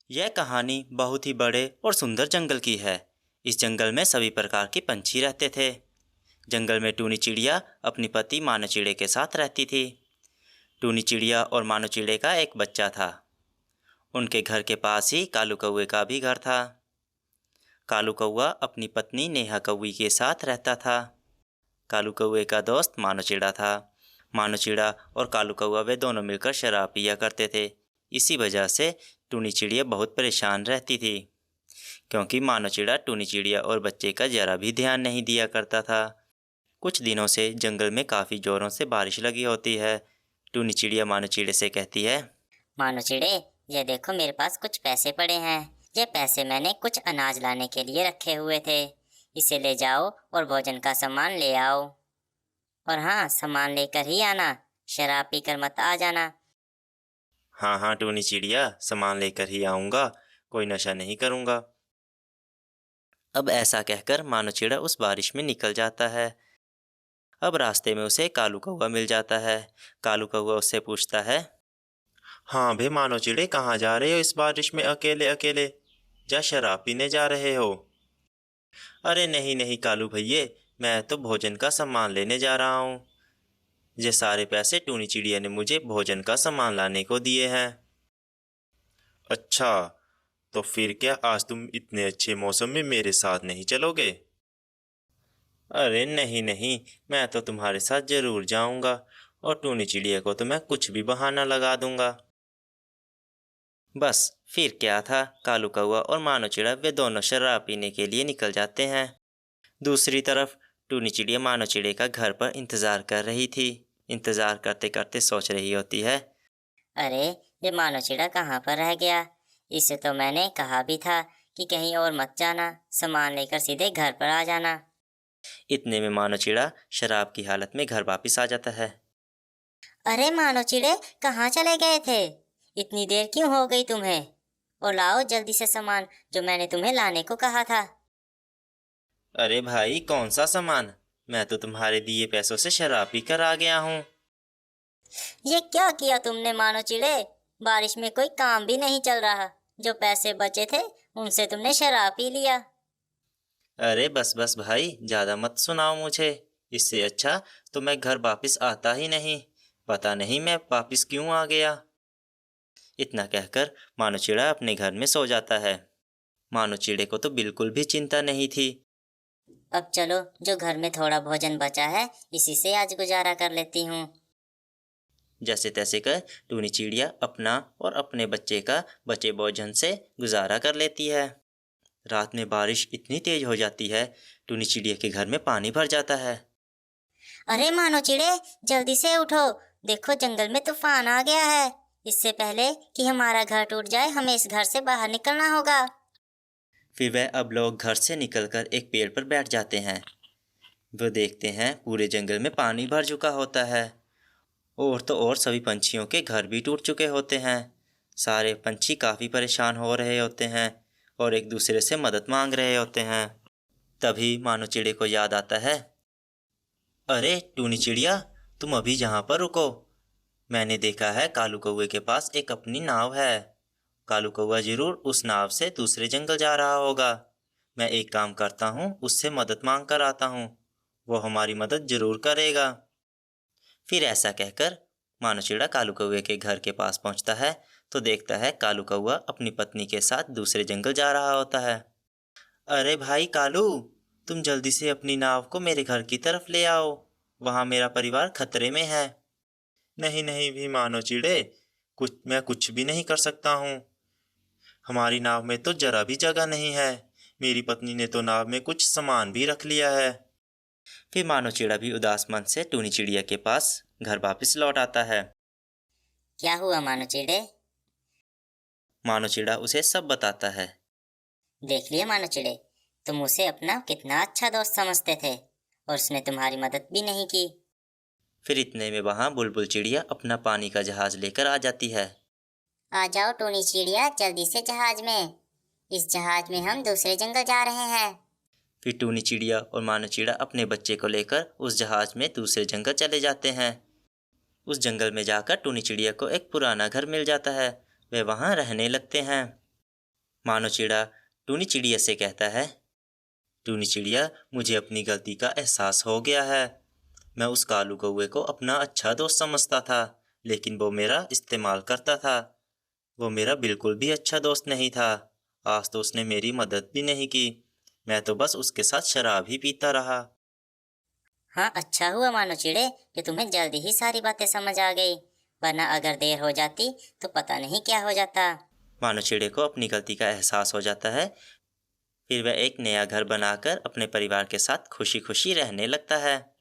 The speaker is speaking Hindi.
यह कहानी बहुत ही बड़े और सुंदर जंगल की है। इस जंगल में सभी प्रकार के पंछी रहते थे। जंगल में टूनी चिड़िया अपनी पति मानो चिड़े के साथ रहती थी। टूनी चिड़िया और मानो चिड़े का एक बच्चा था। उनके घर के पास ही कालू कौवे का भी घर था। कालू कौवा अपनी पत्नी नेहा कौवी के साथ रहता था। कालू कौवे का दोस्त मानो चिड़ा था। मानो चिड़ा और कालू कौवा वे दोनों मिलकर शराब पिया करते थे। इसी वजह से टूनी चिड़िया बहुत परेशान रहती थी, क्योंकि मानो चिड़ा टूनी चिड़िया और बच्चे का जरा भी ध्यान नहीं दिया करता था। कुछ दिनों से जंगल में काफ़ी ज़ोरों से बारिश लगी होती है। टूनी चिड़िया मानो चिड़े से कहती है, मानो चिड़े, ये देखो मेरे पास कुछ पैसे पड़े हैं। ये पैसे मैंने कुछ अनाज लाने के लिए रखे हुए थे। इसे ले जाओ और भोजन का सामान ले आओ। और हाँ, सामान लेकर ही आना, शराब पीकर मत आ जाना। हाँ हाँ टूनी चिड़िया, सामान लेकर ही आऊँगा, कोई नशा नहीं करूँगा। अब ऐसा कहकर मानो चिड़ा उस बारिश में निकल जाता है। अब रास्ते में उसे कालू कौवा मिल जाता है। कालू कौवा उससे पूछता है, हाँ भे मानो चिड़े, कहाँ जा रहे हो इस बारिश में अकेले अकेले? क्या शराब पीने जा रहे हो? अरे नहीं नहीं कालू भैये, मैं तो भोजन का सामान लेने जा रहा हूँ। ये सारे पैसे टूनी चिड़िया ने मुझे भोजन का सामान लाने को दिए हैं। अच्छा, तो फिर क्या आज तुम इतने अच्छे मौसम में मेरे साथ नहीं चलोगे? अरे नहीं नहीं, मैं तो तुम्हारे साथ जरूर जाऊंगा, और टूनी चिड़िया को तो मैं कुछ भी बहाना लगा दूंगा। बस फिर क्या था, कालू कौवा और मानो चिड़ा वे दोनों शराब पीने के लिए निकल जाते हैं। दूसरी तरफ टूनी चिड़िया मानो चिड़े का घर पर इंतजार कर रही थी। इंतजार करते करते सोच रही होती है, अरे, ये मानो चिड़ा कहाँ पर रह गया? इसे तो मैंने कहा भी था कि कहीं और मत जाना, सामान लेकर सीधे घर पर आ जाना। इतने में मानो चिड़ा शराब की हालत में घर वापिस आ जाता है। अरे मानो चिड़े, कहाँ चले गए थे? इतनी देर क्यों हो गई तुम्हें? और लाओ जल्दी से सामान जो मैंने तुम्हें लाने को कहा था। अरे भाई, कौन सा सामान? मैं तो तुम्हारे दिए पैसों से शराब पी कर आ गया हूँ। ये क्या किया तुमने मानो चिड़े? बारिश में कोई काम भी नहीं चल रहा। जो पैसे बचे थे उनसे तुमने शराब पी लिया। अरे बस बस भाई, ज्यादा मत सुनाओ मुझे। इससे अच्छा तो मैं घर वापिस आता ही नहीं। पता नहीं मैं वापिस क्यों आ गया। इतना कहकर मानो चिड़ा अपने घर में सो जाता है। मानो चिड़े को तो बिल्कुल भी चिंता नहीं थी। अब चलो, जो घर में थोड़ा भोजन बचा है इसी से आज गुजारा कर लेती हूँ। जैसे तैसे कर टूनी चिड़िया अपना और अपने बच्चे का बचे भोजन से गुजारा कर लेती है। रात में बारिश इतनी तेज हो जाती है, टूनी चिड़िया के घर में पानी भर जाता है। अरे मानो चिड़े, जल्दी से उठो। देखो जंगल में तूफान आ गया है। इससे पहले कि हमारा घर टूट जाए हमें इस घर से बाहर निकलना होगा। फिर वह अब लोग घर से निकलकर एक पेड़ पर बैठ जाते हैं। वो देखते हैं पूरे जंगल में पानी भर चुका होता है, और तो और सभी पंछियों के घर भी टूट चुके होते हैं। सारे पंछी काफ़ी परेशान हो रहे होते हैं और एक दूसरे से मदद मांग रहे होते हैं। तभी मानो चिड़े को याद आता है, अरे टूनी चिड़िया, तुम अभी यहाँ पर रुको। मैंने देखा है कालू कौवे के पास एक अपनी नाव है। कालू कौवा जरूर उस नाव से दूसरे जंगल जा रहा होगा। मैं एक काम करता हूँ, उससे मदद मांग कर आता हूँ। वो हमारी मदद जरूर करेगा। फिर ऐसा कहकर मानो चिड़ा कालू कौवे के घर के पास पहुँचता है तो देखता है कालू कौवा अपनी पत्नी के साथ दूसरे जंगल जा रहा होता है। अरे भाई कालू, तुम जल्दी से अपनी नाव को मेरे घर की तरफ ले आओ, वहाँ मेरा परिवार खतरे में है। नहीं नहीं भी मानो चिड़े, मैं कुछ भी नहीं कर सकता हूँ। हमारी नाव में तो जरा भी जगह नहीं है। मेरी पत्नी ने तो नाव में कुछ सामान भी रख लिया है। फिर मानो चिड़ा भी उदास मन से टूनी चिड़िया के पास घर वापस लौट आता है। क्या हुआ मानो चिड़े? मानो चिड़ा उसे सब बताता है। देख लिया मानो चिड़े, तुम उसे अपना कितना अच्छा दोस्त समझते थे और उसने तुम्हारी मदद भी नहीं की। फिर इतने में वहाँ बुलबुल चिड़िया अपना पानी का जहाज लेकर आ जाती है। आ जाओ टूनी चिड़िया, जल्दी से जहाज में। इस जहाज में हम दूसरे जंगल जा रहे हैं। फिर टूनी चिड़िया और मानो चिड़ा अपने बच्चे को लेकर उस जहाज में दूसरे जंगल चले जाते हैं। उस जंगल में जाकर टूनी चिड़िया को एक पुराना घर मिल जाता है। वे वहाँ रहने लगते हैं। मानो चिड़ा टूनी चिड़िया से कहता है, टूनी चिड़िया, मुझे अपनी गलती का एहसास हो गया है। मैं उस कालू कौवे को अपना अच्छा दोस्त समझता था, लेकिन वो मेरा इस्तेमाल करता था। वो मेरा बिल्कुल भी अच्छा दोस्त नहीं था। आज तो उसने मेरी मदद भी नहीं की। मैं तो बस उसके साथ शराब ही पीता रहा। हाँ, अच्छा हुआ मानो चिड़े कि तुम्हें जल्दी ही सारी बातें समझ आ गई, वरना अगर देर हो जाती तो पता नहीं क्या हो जाता। मानो चिड़े को अपनी गलती का एहसास हो जाता है। फिर वह एक नया घर बनाकर अपने परिवार के साथ खुशी खुशी रहने लगता है।